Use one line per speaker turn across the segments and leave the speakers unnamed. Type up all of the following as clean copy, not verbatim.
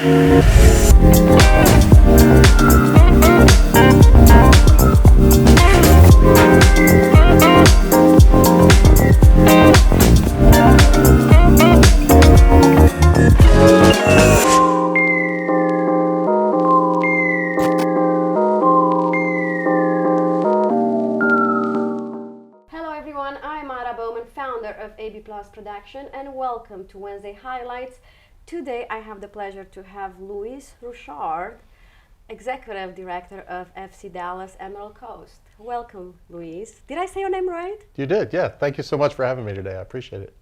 Bowman, founder of AB+Production, and welcome to Wednesday Highlights. Today I have the pleasure to have Luis Richard, Executive Director of FC Dallas Emerald Coast. Welcome, Luis. Did I say your name right?
You did, yeah. Thank you so much for having me today. I appreciate it.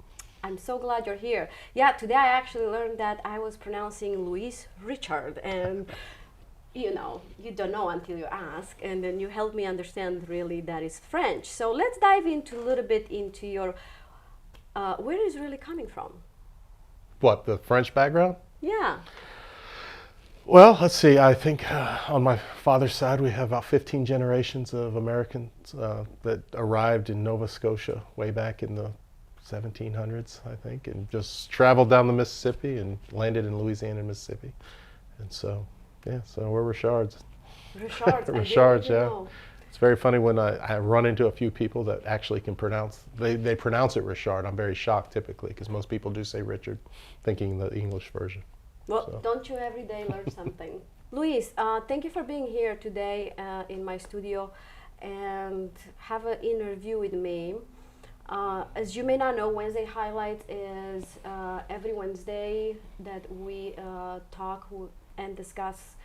I'm so glad you're here. Yeah, today I actually learned that I was pronouncing Luis Richard, and you know, you don't know until you ask, and then you help me understand really that is French. So let's dive into a little bit into your, where is really coming from?
What, the French background?
Yeah.
Well, let's see, I think on my father's side we have about 15 generations of Americans that arrived in Nova Scotia way back in the 1700s, I think, and just traveled down the Mississippi and landed in Louisiana and Mississippi. And so, yeah, so we're Richards.
Richards,
Richards, yeah.
Know.
It's very funny when I run into a few people that actually can pronounce, they pronounce it Richard. I'm very shocked typically because most people do say Richard, thinking the English version.
Well, so. Don't you every day learn something? Luis, thank you for being here today in my studio and have an interview with me. As you may not know, Wednesday Highlights is every Wednesday that we talk and discuss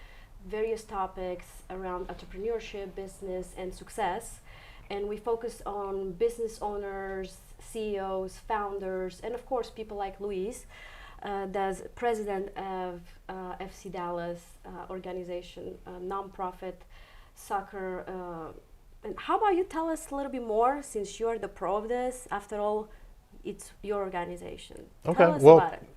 various topics around entrepreneurship, business, and success. And we focus on business owners, CEOs, founders, and of course people like Luis, that's president of FC Dallas organization, a nonprofit soccer. And how about you tell us a little bit more, since you're the pro of this? After all, it's your organization.
Okay,
tell us about it.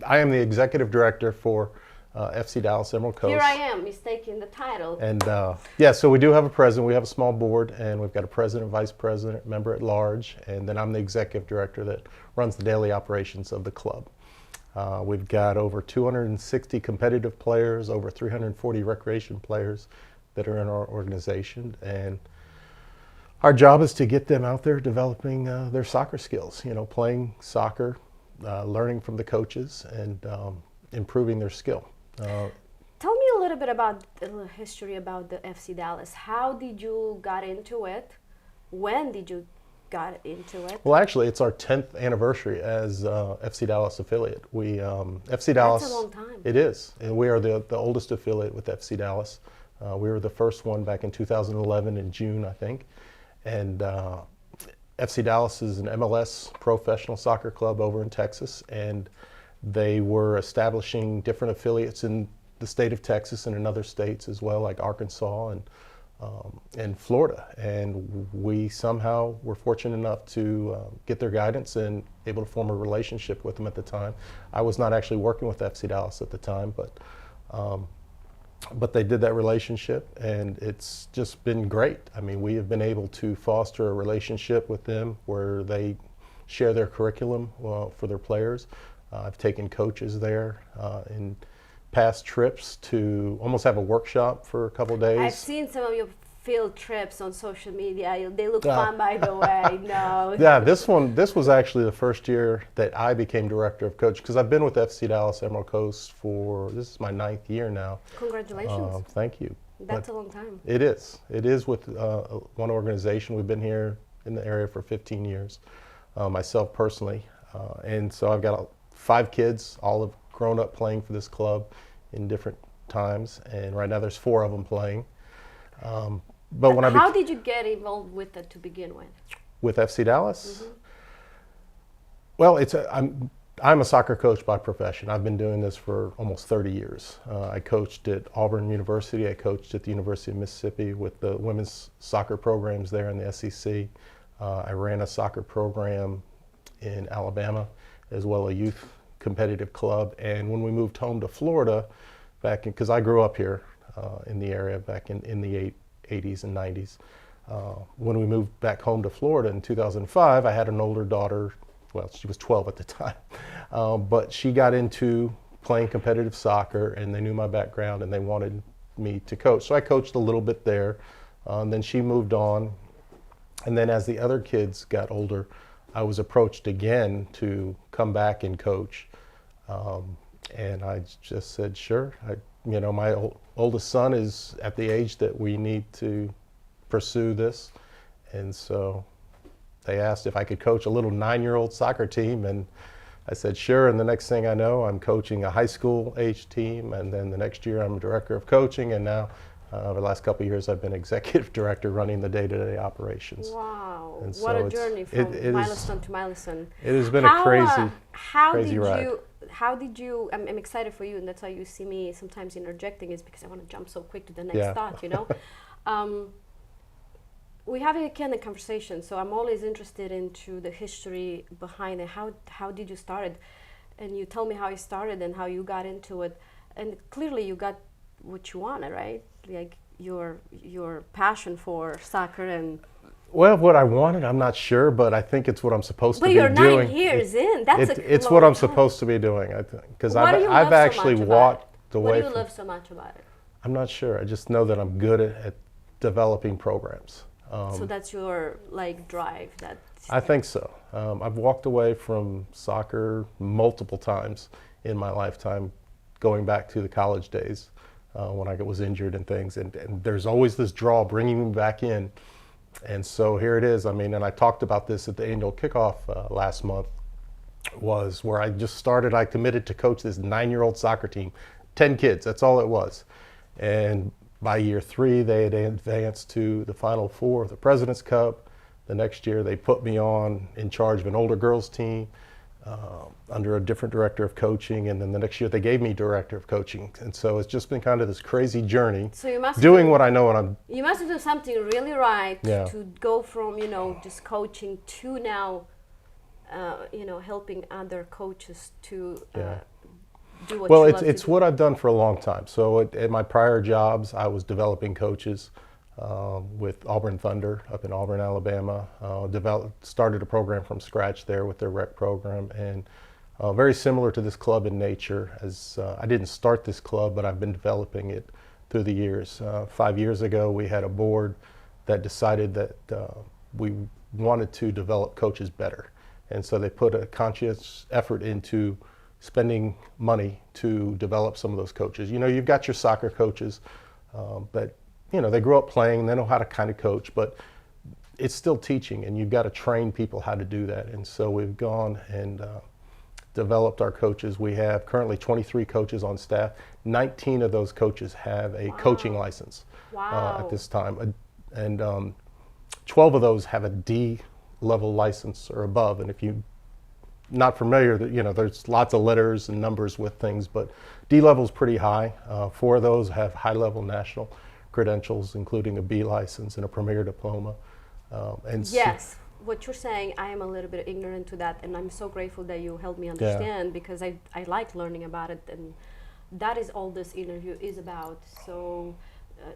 I am the executive director for FC Dallas Emerald Coast.
Here I am, mistaking the title.
And yeah, so we do have a president. We have a small board, and we've got a president, vice president, member at large, and then I'm the executive director that runs the daily operations of the club. We've got over 260 competitive players, over 340 recreation players that are in our organization, and our job is to get them out there developing their soccer skills, you know, playing soccer, learning from the coaches, and improving their skill.
Tell me a little bit about the history about the FC Dallas. How did you got into it? When did you got into it?
Well, actually, it's our 10th anniversary as FC Dallas affiliate. We FC Dallas.
That's a long time.
It is, and we are the oldest affiliate with FC Dallas. We were the first one back in 2011 in June, I think, and FC Dallas is an MLS professional soccer club over in Texas, and they were establishing different affiliates in the state of Texas and in other states as well, like Arkansas and Florida. And we somehow were fortunate enough to get their guidance and able to form a relationship with them at the time. I was not actually working with FC Dallas at the time, but they did that relationship, and it's just been great. I mean, we have been able to foster a relationship with them where they share their curriculum for their players. I've taken coaches there in past trips to almost have a workshop for a couple of days.
I've seen some of your field trips on social media. They look fun, by the way. No.
Yeah, this was actually the first year that I became director of coach, because I've been with FC Dallas Emerald Coast for, this is my 9th year now.
Congratulations.
Thank you.
That's a long time.
It is. It is with one organization. We've been here in the area for 15 years, myself personally. And so I've got 5 kids, all have grown up playing for this club in different times, and right now there's 4 of them playing. But when
how did you get involved with it to begin with?
With FC Dallas?
Mm-hmm.
Well, I'm a soccer coach by profession. I've been doing this for almost 30 years. I coached at Auburn University. I coached at the University of Mississippi with the women's soccer programs there in the SEC. I ran a soccer program in Alabama, as well a youth competitive club. And when we moved home to Florida, because I grew up here in the area back in the 80s and 90s. When we moved back home to Florida in 2005, I had an older daughter. Well, she was 12 at the time, but she got into playing competitive soccer, and they knew my background, and they wanted me to coach. So I coached a little bit there. And then she moved on. And then as the other kids got older, I was approached again to come back and coach. And I just said, sure. My oldest son is at the age that we need to pursue this. And so they asked if I could coach a little 9-year-old soccer team, and I said, sure. And the next thing I know, I'm coaching a high school age team. And then the next year, I'm a director of coaching. And now, over the last couple of years, I've been executive director running the day-to-day operations.
Wow.
And
What
so
a journey from milestone to milestone.
It has been a crazy ride.
How did you, I'm excited for you, and that's why you see me sometimes interjecting, is because I want to jump so quick to the next thought, We have a candid conversation, so I'm always interested into the history behind it. How did you start it? And you tell me how you started and how you got into it. And clearly you got what you wanted, right? Like your passion for soccer and...
Well, what I wanted, I'm not sure, but I think it's what I'm supposed to be doing.
But you're 9 years in.
It's what I'm supposed to be doing, I think. Because I've actually walked away.
What do you love so much about it?
I'm not sure. I just know that I'm good at developing programs.
So that's your drive.
I think so. I've walked away from soccer multiple times in my lifetime, going back to the college days when I was injured and things. And there's always this draw bringing me back in. And so here it is. And I talked about this at the annual kickoff last month, was where I just started. I committed to coach this 9-year-old soccer team, 10 kids. That's all it was. And by year 3, they had advanced to the Final Four of the President's Cup. The next year, they put me in charge of an older girls team under a different director of coaching. And then the next year, they gave me director of coaching. And so it's just been kind of this crazy journey,
so you must
doing what I know what I'm...
You must do something really right to go from, just coaching to now, helping other coaches to...
Well, it's what I've done for a long time. So at my prior jobs, I was developing coaches with Auburn Thunder up in Auburn, Alabama. Started a program from scratch there with their rec program, and very similar to this club in nature. As I didn't start this club, but I've been developing it through the years. 5 years ago, we had a board that decided that we wanted to develop coaches better, and so they put a conscious effort into spending money to develop some of those coaches. You've got your soccer coaches that, they grew up playing, they know how to kind of coach, but it's still teaching, and you've got to train people how to do that. And so we've gone and developed our coaches. We have currently 23 coaches on staff. 19 of those coaches have a coaching license at this time. And 12 of those have a D level license or above. And if you not familiar, there's lots of letters and numbers with things, but D level is pretty high. 4 of those have high level national credentials, including a B license and a premier diploma.
Yes, what you're saying, I am a little bit ignorant to that, and I'm so grateful that you helped me understand, because I like learning about it, and that is all this interview is about. So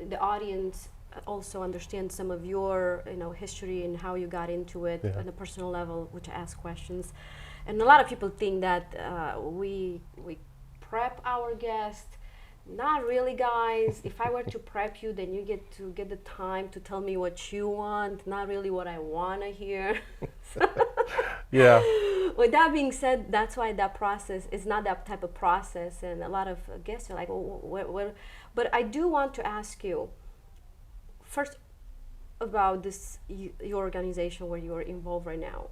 the audience also understand some of your history and how you got into it on a personal level, which I ask questions. And a lot of people think that we prep our guest. Not really, guys. If I were to prep you, then you get the time to tell me what you want, not really what I want to hear.
Yeah.
With that being said, that's why that process is not that type of process. And a lot of guests are like, well, but I do want to ask you first about your organization where you are involved right now.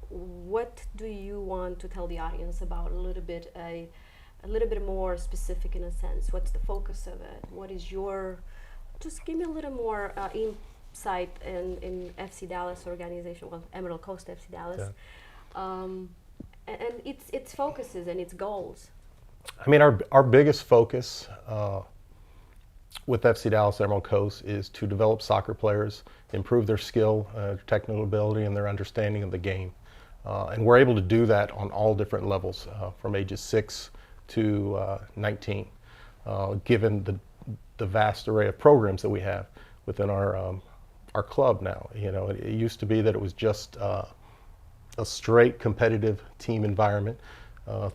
What do you want to tell the audience about a little bit more specific in a sense? What's the focus of it? What is just give me a little more insight in FC Dallas organization, well, Emerald Coast FC Dallas, and its focuses and its goals.
Our biggest focus with FC Dallas Emerald Coast is to develop soccer players, improve their skill, technical ability, and their understanding of the game. And we're able to do that on all different levels, from ages 6 to 19, given the vast array of programs that we have within our club now. It used to be that it was just a straight competitive team environment.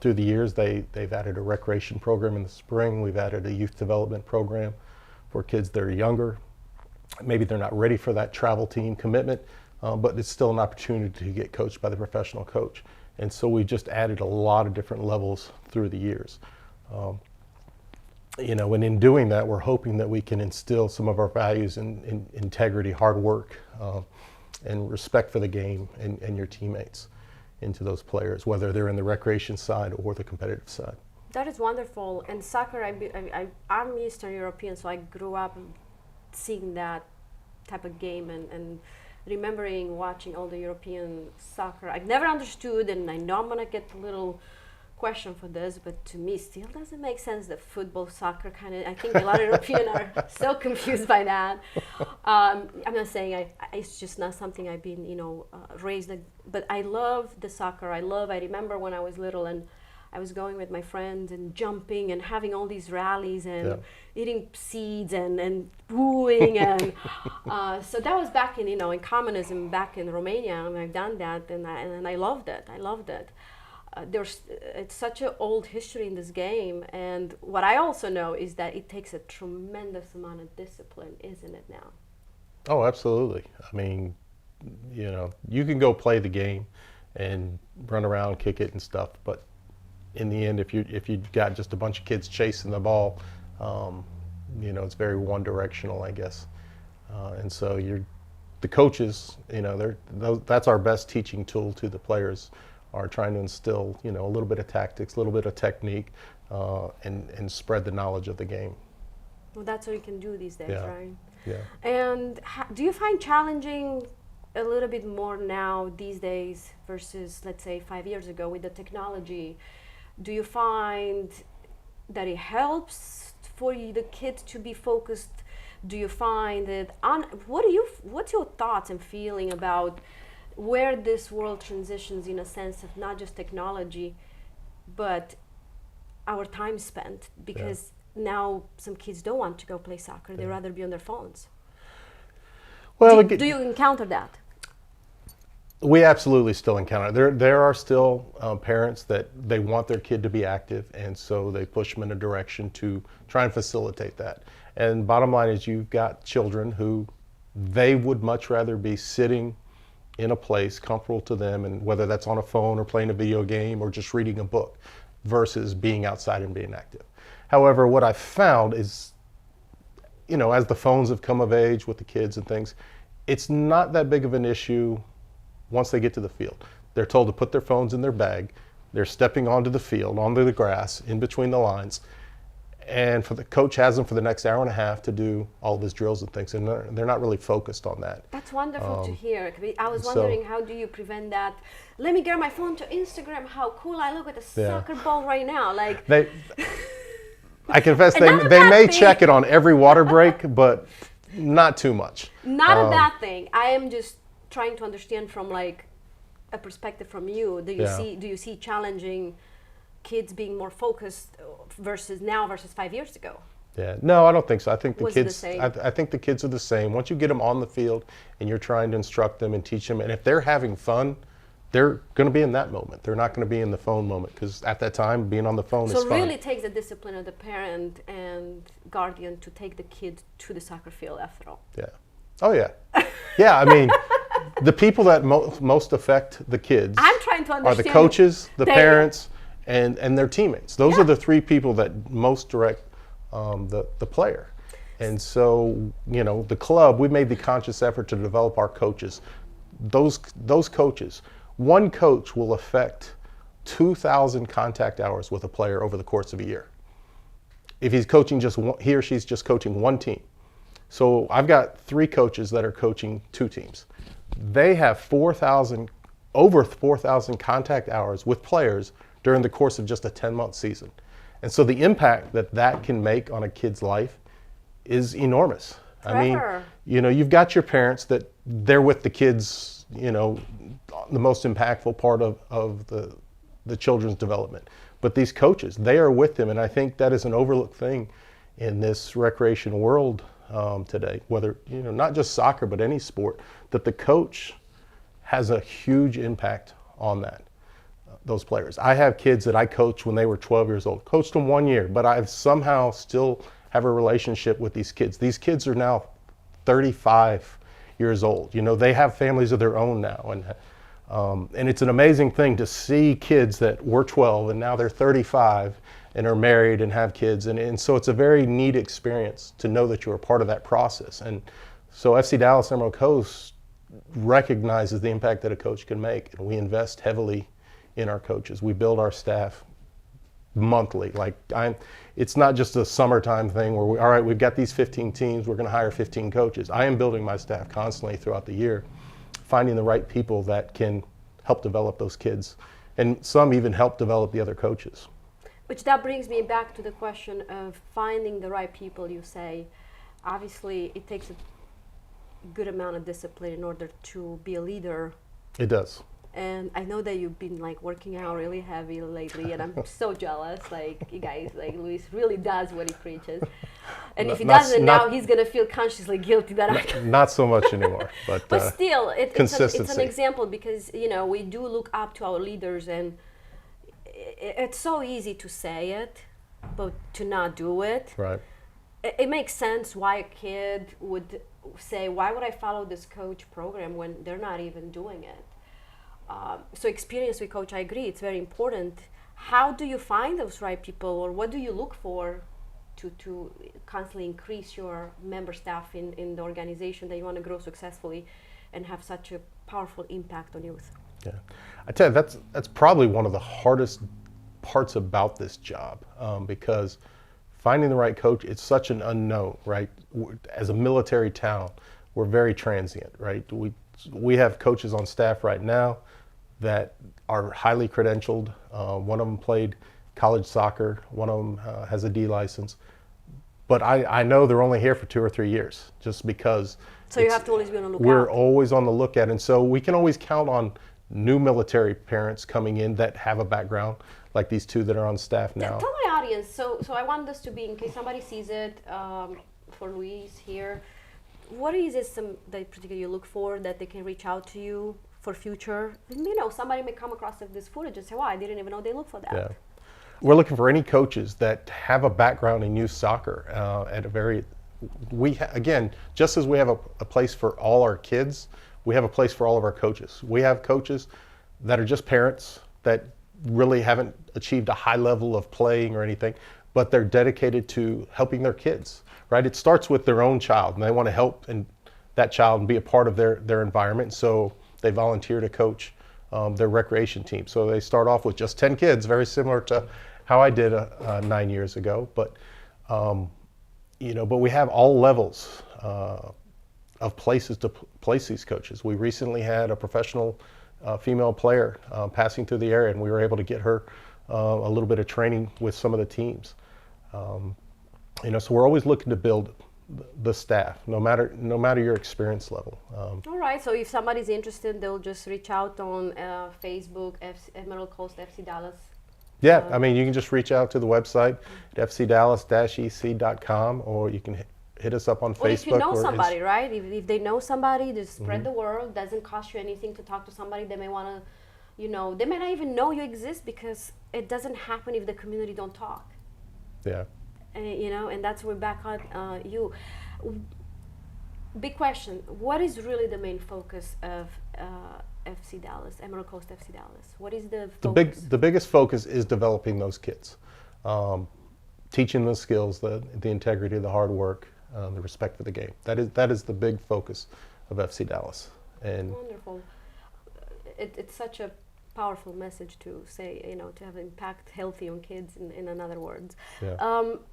Through the years, they've added a recreation program in the spring. We've added a youth development program for kids that are younger. Maybe they're not ready for that travel team commitment, but it's still an opportunity to get coached by the professional coach. And so we just added a lot of different levels through the years. And in doing that, we're hoping that we can instill some of our values in integrity, hard work, and respect for the game and your teammates into those players, whether they're in the recreation side or the competitive side.
That is wonderful. And soccer, I'm Eastern European, so I grew up seeing that type of game and remembering watching all the European soccer. I never understood, and I know I'm going to get a little question for this, but to me still doesn't make sense, the football, soccer kind of. I think a lot of Europeans are so confused by that. I'm not saying it's just not something I've been, raised, but I love the soccer. I remember when I was little and I was going with my friends and jumping and having all these rallies and eating seeds and booing and so that was back in in communism back in Romania, and I've done that and I loved it. It's such an old history in this game, and what I also know is that it takes a tremendous amount of discipline, isn't it now?
Oh, absolutely. I mean, you can go play the game and run around, kick it and stuff, but in the end, if you've got just a bunch of kids chasing the ball, it's very one directional, I guess. And so the coaches, that's our best teaching tool to the players, are trying to instill, a little bit of tactics, a little bit of technique, and spread the knowledge of the game.
Well, that's what you can do these days, right?
Yeah.
And do you find challenging a little bit more now these days versus, let's say, 5 years ago with the technology? Do you find that it helps for the kids to be focused? Do you find that what's your thoughts and feeling about where this world transitions in a sense of not just technology, but our time spent? Because now some kids don't want to go play soccer; they'd rather be on their phones.
Well,
do you encounter that?
We absolutely still encounter it. There are still parents that they want their kid to be active, and so they push them in a direction to try and facilitate that. And bottom line is, you've got children who they would much rather be sitting in a place comfortable to them, and whether that's on a phone or playing a video game or just reading a book, versus being outside and being active. However, what I've found is, as the phones have come of age with the kids and things, it's not that big of an issue once they get to the field. They're told to put their phones in their bag. They're stepping onto the field, onto the grass, in between the lines. And the coach has them for the next hour and a half to do all of his drills and things, and they're not really focused on that.
That's wonderful to hear. I was wondering, how do you prevent that? Let me get my phone to Instagram, how cool I look at a soccer ball right now.
I confess, they may check it on every water break, but not too much.
Not a bad thing. I am just trying to understand from a perspective from you. Do you see challenging kids being more focused versus 5 years ago?
Yeah, no, I don't think so. I think
the
kids.
same?
I think the kids are the same. Once you get them on the field and you're trying to instruct them and teach them, and if they're having fun, they're going to be in that moment. They're not going to be in the phone moment, because at that time, being on the phone is fun.
So it really takes the discipline of the parent and guardian to take the kid to the soccer field after all.
Yeah. Oh yeah. Yeah. I mean, the people that most affect the kids
I'm trying to understand
are the coaches, the parents, and their teammates. Those are the three people that most direct the player. And so, the club, we made the conscious effort to develop our coaches. Those coaches, one coach will affect 2,000 contact hours with a player over the course of a year. If he's coaching he or she's just coaching one team. So I've got 3 coaches that are coaching 2 teams. They have over 4,000 contact hours with players during the course of just a 10-month season. And so the impact that can make on a kid's life is enormous.
Forever.
I mean, you've got your parents that they're with the kids, the most impactful part of the children's development. But these coaches, they are with them, and I think that is an overlooked thing in this recreation world today, whether, not just soccer, but any sport, that the coach has a huge impact on that. those players. I have kids that I coached when they were 12 years old, coached them 1 year, but I've somehow still have a relationship with these kids. These kids are now 35 years old. You know, they have families of their own now, and it's an amazing thing to see kids that were 12 and now they're 35 and are married and have kids, and so it's a very neat experience to know that you're a part of that process. And so FC Dallas Emerald Coast recognizes the impact that a coach can make, and we invest heavily in our coaches. We build our staff monthly. It's not just a summertime thing where all right, we've got these 15 teams, we're going to hire 15 coaches. I am building my staff constantly throughout the year, finding the right people that can help develop those kids, and some even help develop the other coaches.
Which that brings me back to the question of finding the right people. You say, obviously, it takes a good amount of discipline in order to be a leader.
It does.
And I know that you've been like working out really heavy lately, and I'm so jealous. Like, you guys, like Luis really does what he preaches, and if he doesn't now, he's gonna feel consciously guilty that I don't.
Not so much anymore, but
still,
consistency.
It's an example, because we do look up to our leaders, and it's so easy to say it, but to not do it.
Right.
It makes sense why a kid would say, "Why would I follow this coach program when they're not even doing it?" So experience with coach, I agree, it's very important. How do you find those right people, or what do you look for to constantly increase your member staff in the organization that you want to grow successfully and have such a powerful impact on youth?
Yeah, I tell you, that's probably one of the hardest parts about this job, because finding the right coach, it's such an unknown, right? As a military town, we're very transient, right? We have coaches on staff right now that are highly credentialed. One of them played college soccer. One of them has a D license. But I know they're only here for 2 or 3 years, just because.
So you have to always be on the lookout.
We're always on the lookout, and so we can always count on new military parents coming in that have a background, like these 2 that are on staff now.
Tell my audience. So I want this to be, in case somebody sees it, for Luis here. What is it that particularly you look for that they can reach out to you for future? Somebody may come across this footage and say, "Wow, I didn't even know they look for that."
Yeah. We're looking for any coaches that have a background in youth soccer again, just as we have a place for all our kids, we have a place for all of our coaches. We have coaches that are just parents that really haven't achieved a high level of playing or anything, but they're dedicated to helping their kids, right? It starts with their own child, and they want to help that child and be a part of their environment. So they volunteer to coach their recreation team. So they start off with just 10 kids, very similar to how I did 9 years ago. But we have all levels of places to place these coaches. We recently had a professional female player passing through the area, and we were able to get her a little bit of training with some of the teams. So we're always looking to build the staff, no matter your experience level.
All right. So if somebody's interested, they'll just reach out on Facebook, Emerald Coast FC Dallas.
Yeah, you can just reach out to the website at fcdallas-ec.com, or you can hit us up on Facebook.
Or if you know somebody, right? If they know somebody, just spread the word. Doesn't cost you anything to talk to somebody. They may want to, they may not even know you exist, because it doesn't happen if the community don't talk.
Yeah.
And that's where back on you. Big question: what is really the main focus of FC Dallas, Emerald Coast FC Dallas? What is the focus?
The biggest focus is developing those kids, teaching them skills, the integrity, the hard work, the respect for the game. That is the big focus of FC Dallas. And
wonderful. It's such a powerful message to say, to have impact healthy on kids, in other words.
Yeah.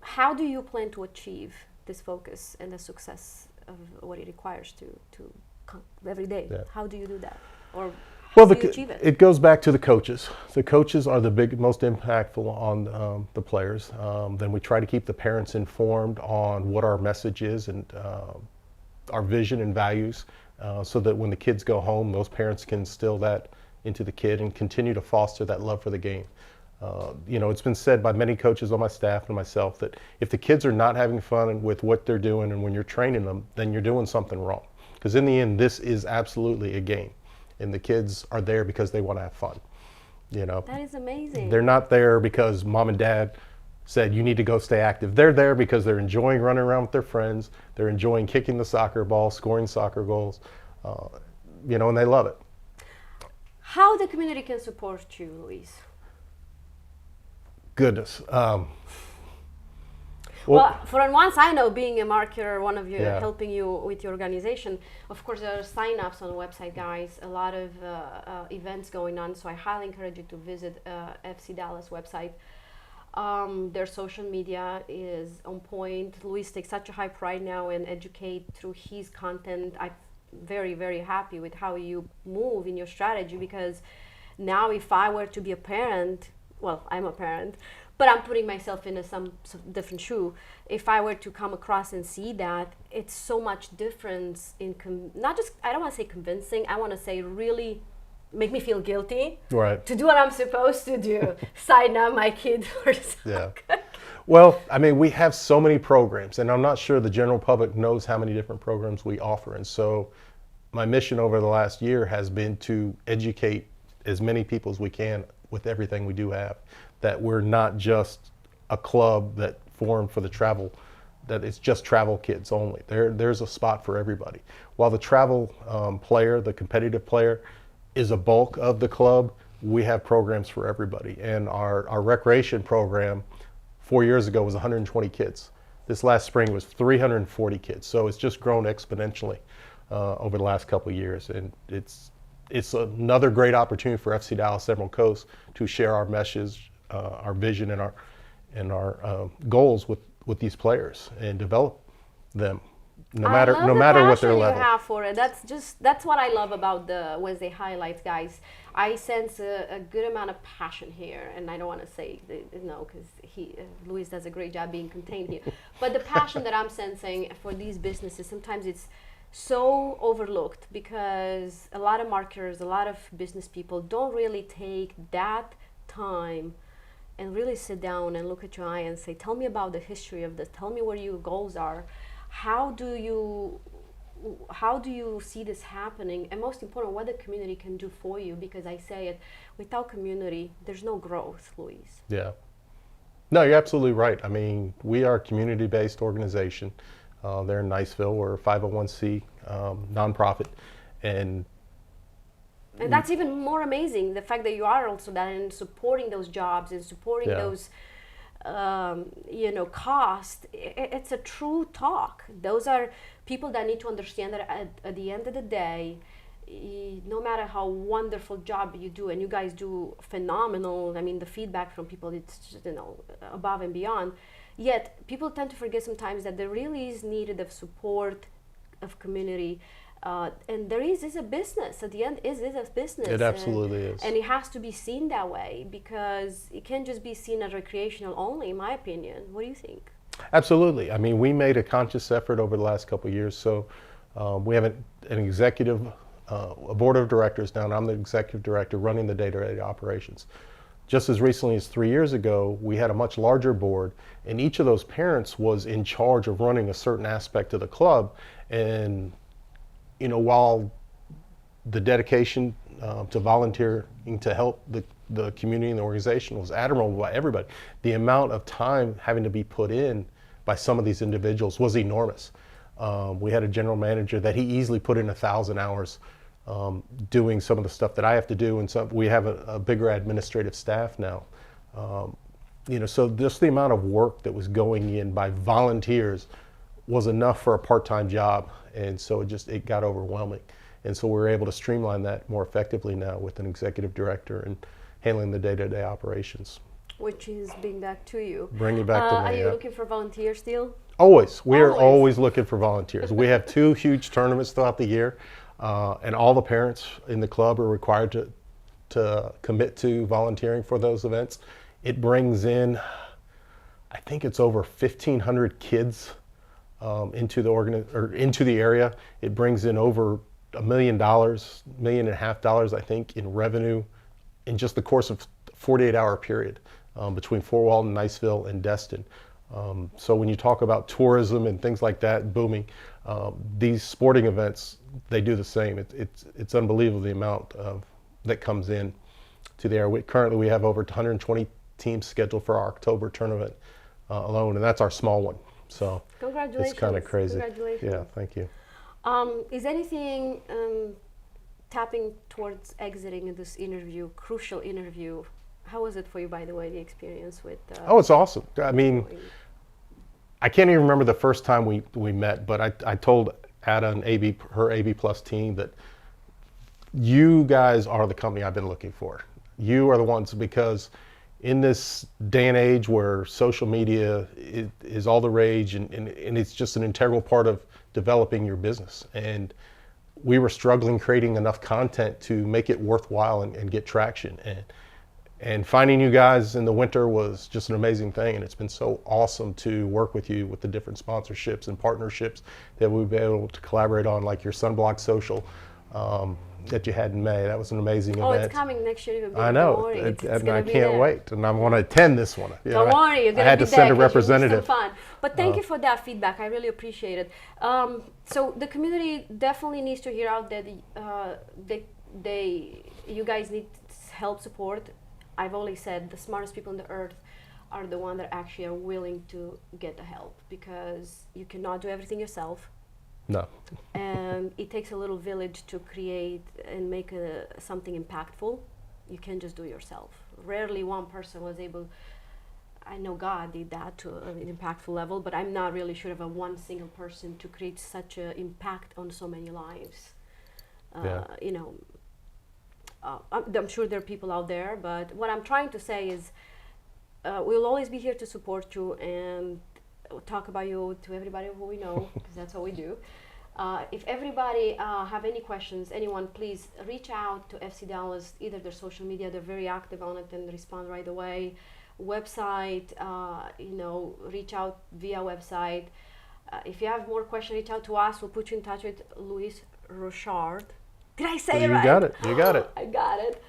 How do you plan to achieve this focus and the success of what it requires to come every day?
Yeah.
How do you do that? Or how do you achieve it?
It goes back to the coaches. The coaches are the most impactful on the players. Then we try to keep the parents informed on what our message is and our vision and values, so that when the kids go home, those parents can instill that into the kid and continue to foster that love for the game. It's been said by many coaches on my staff and myself that if the kids are not having fun with what they're doing and when you're training them, then you're doing something wrong. Because in the end, this is absolutely a game, and the kids are there because they want to have fun. You know,
That is amazing.
they're not there because mom and dad said you need to go stay active. They're there because they're enjoying running around with their friends. They're enjoying kicking the soccer ball, scoring soccer goals, you know, and they love it.
How the community can support you, Luis?
Goodness.
Well, for once, I know being a marketer, one of you
Yeah.
helping you with your organization. Of course, there are sign-ups on the website, guys. A lot of events going on, so I highly encourage you to visit FC Dallas website. Their social media is on point. Luis takes such a high pride now and educate through his content. I'm very, very happy with how you move in your strategy, because now if I were to be a parent, well, I'm a parent, but I'm putting myself in some different shoe. If I were to come across and see that, it's so much difference in not just, I don't want to say convincing, I want to say really make me feel guilty
Right.
to do what I'm supposed to do. Sign up my kid for soccer.
Yeah. Well, I mean, we have so many programs, and I'm not sure the general public knows how many different programs we offer. And so my mission over the last year has been to educate as many people as we can with everything we do have, that we're not just a club that formed for the travel, that it's just travel kids only. There's a spot for everybody. While the travel player, the competitive player, is a bulk of the club, we have programs for everybody. And our recreation program 4 years ago was 120 kids. This last spring was 340 kids. So it's just grown exponentially over the last couple of years. And it's another great opportunity for FC Dallas Emerald Coast to share our message, our vision, and our goals with these players and develop them, no matter what their level.
You have for it. That's what I love about the Wednesday highlights, guys. I sense a good amount of passion here, and I don't want to say no, because Luis does a great job being contained here. But the passion that I'm sensing for these businesses, sometimes it's so overlooked, because a lot of marketers, a lot of business people don't really take that time and really sit down and look at your eye and say, tell me about the history of this, tell me where your goals are, how do you see this happening, and most important, what the community can do for you, because I say it, without community there's no growth, Luis.
Yeah. No, you're absolutely right. I mean, we are a community-based organization. They're in Niceville. We're a 501c nonprofit, and
that's even more amazing, the fact that you are also that and supporting those jobs and supporting those costs. It's a true talk. Those are people that need to understand that at the end of the day, no matter how wonderful job you do, and you guys do phenomenal, I mean, the feedback from people, it's just, above and beyond. Yet people tend to forget sometimes that there really is needed of support of community, and there is a business at the end. Is a business.
It absolutely is,
and it has to be seen that way, because it can't just be seen as recreational only, in my opinion. What do you think?
Absolutely. I mean, we made a conscious effort over the last couple of years. So we have an executive, a board of directors now, and I'm the executive director running the day-to-day operations. Just as recently as 3 years ago, we had a much larger board, and each of those parents was in charge of running a certain aspect of the club. And, while the dedication to volunteering to help the community and the organization was admirable by everybody, the amount of time having to be put in by some of these individuals was enormous. We had a general manager that he easily put in 1,000 hours doing some of the stuff that I have to do, and we have a bigger administrative staff now. So just the amount of work that was going in by volunteers was enough for a part-time job, and so it got overwhelming. And so we're able to streamline that more effectively now with an executive director and handling the day-to-day operations.
Which is being back to you.
Bring it back to me.
Are you looking for volunteers still?
Always. We are always looking for volunteers. We have 2 huge tournaments throughout the year, and all the parents in the club are required to commit to volunteering for those events. It brings in, I think it's over 1,500 kids into the area. It brings in over $1 million, $1.5 million, I think, in revenue in just the course of 48-hour period between Fort Walton, Niceville, and Destin. So when you talk about tourism and things like that booming, these sporting events, they do the same. It's unbelievable the amount that comes in. to the air. Currently, we have over 120 teams scheduled for our October tournament alone, and that's our small one. So
congratulations.
it's kind of crazy.
Congratulations.
Yeah, thank you.
Is anything tapping towards exiting this interview, crucial interview? How was it for you, by the way, the experience with?
Oh, it's awesome. I mean, I can't even remember the first time we met, but I told Ada and her AB+ team that you guys are the company I've been looking for. You are the ones, because in this day and age where social media is all the rage, and it's just an integral part of developing your business. And we were struggling creating enough content to make it worthwhile and get traction. And finding you guys in the winter was just an amazing thing. And it's been so awesome to work with you with the different sponsorships and partnerships that we've been able to collaborate on, like your Sunblock Social that you had in May. That was an amazing event.
Oh, it's coming next year. Even bigger.
I know,
Don't worry.
and I can't wait. And I'm going to attend this one.
Don't worry, you're going to be there.
I had to send a representative.
Fun. But thank you for that feedback. I really appreciate it. So the community definitely needs to hear out that you guys need help, support. I've always said the smartest people on the earth are the ones that actually are willing to get the help, because you cannot do everything yourself.
No.
And it takes a little village to create and make something impactful. You can't just do it yourself. Rarely one person was able. I know God did that to an impactful level, but I'm not really sure of a one single person to create such an impact on so many lives. You know, I'm sure there are people out there, but what I'm trying to say is we'll always be here to support you and talk about you to everybody who we know, because that's what we do. If everybody have any questions, anyone, please reach out to FC Dallas, either their social media, they're very active on it and respond right away. Website, you know, reach out via website. If you have more questions, reach out to us. We'll put you in touch with Luis Rochard. Did I say it right?
You got it. You got it.
I got it.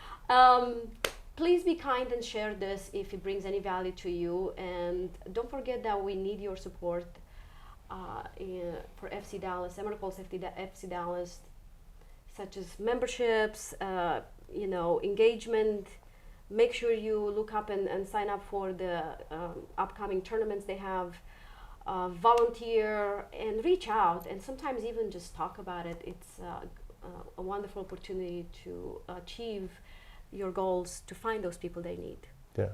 Please be kind and share this if it brings any value to you. And don't forget that we need your support for FC Dallas, Emerald Pulse FC Dallas, such as memberships, you know, engagement. Make sure you look up and sign up for the upcoming tournaments they have. Volunteer and reach out, and sometimes even just talk about it. It's a wonderful opportunity to achieve your goals, to find those people they need.
Yeah,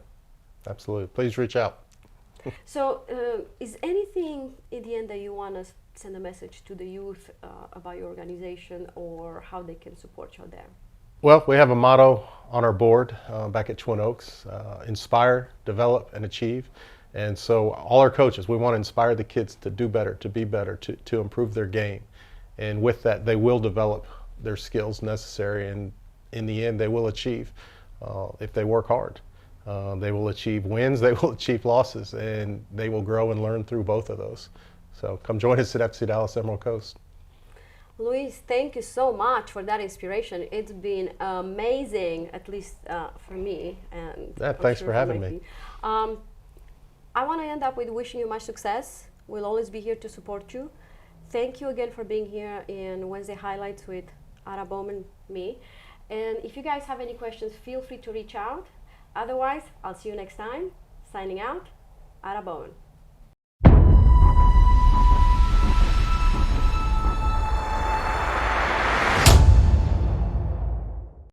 absolutely. Please reach out.
So is anything in the end that you want to send a message to the youth about your organization, or how they can support you there?
Well, we have a motto on our board back at Twin Oaks: inspire, develop, and achieve. And so all our coaches, we want to inspire the kids to do better, to be better, to improve their game. And with that, they will develop their skills necessary, and in the end, they will achieve if they work hard. They will achieve wins, they will achieve losses, and they will grow and learn through both of those. So come join us at FC Dallas Emerald Coast.
Luis, thank you so much for that inspiration. It's been amazing, at least for me. And
yeah, thanks for having me.
I want to end up with wishing you much success. We'll always be here to support you. Thank you again for being here in Wednesday Highlights with Ada Bowman, me. And if you guys have any questions, feel free to reach out. Otherwise, I'll see you next time. Signing out, Ada Bowman.